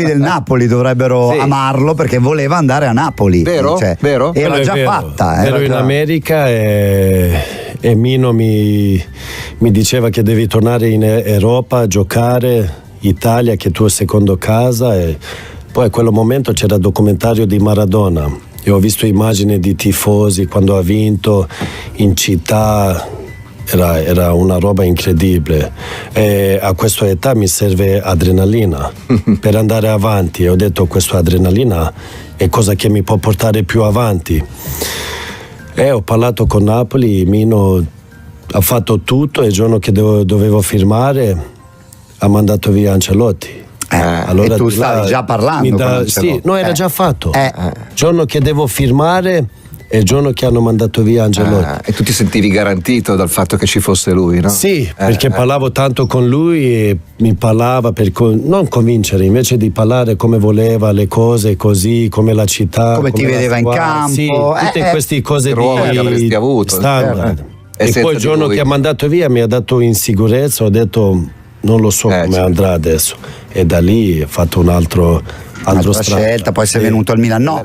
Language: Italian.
del Napoli dovrebbero amarlo perché voleva andare a Napoli. Vero? Cioè, Vero? Era già fatta. Ero in America e Mino mi diceva che devi tornare in Europa a giocare, Italia, che è tua seconda casa. E poi a quel momento c'era il documentario di Maradona e ho visto immagini di tifosi quando ha vinto in città. Era una roba incredibile e a questa età mi serve adrenalina per andare avanti e ho detto questa adrenalina è cosa che mi può portare più avanti e ho parlato con Napoli. Mino ha fatto tutto e il giorno che dovevo firmare ha mandato via Ancelotti. Allora, e tu stavi già parlando sì, no, era già fatto. Il giorno che devo firmare è il giorno che hanno mandato via Ancelotti. E tu ti sentivi garantito dal fatto che ci fosse lui, no? Sì, perché parlavo tanto con lui e mi parlava per non convincere, invece di parlare come voleva le cose, così, come la città, come ti vedeva in campo, sì, tutte queste cose che avresti avuto, standard. E poi il giorno che ha mandato via mi ha dato insicurezza, ho detto non lo so come andrà adesso, e da lì ho fatto un'altra scelta, poi sei venuto al Milan. No,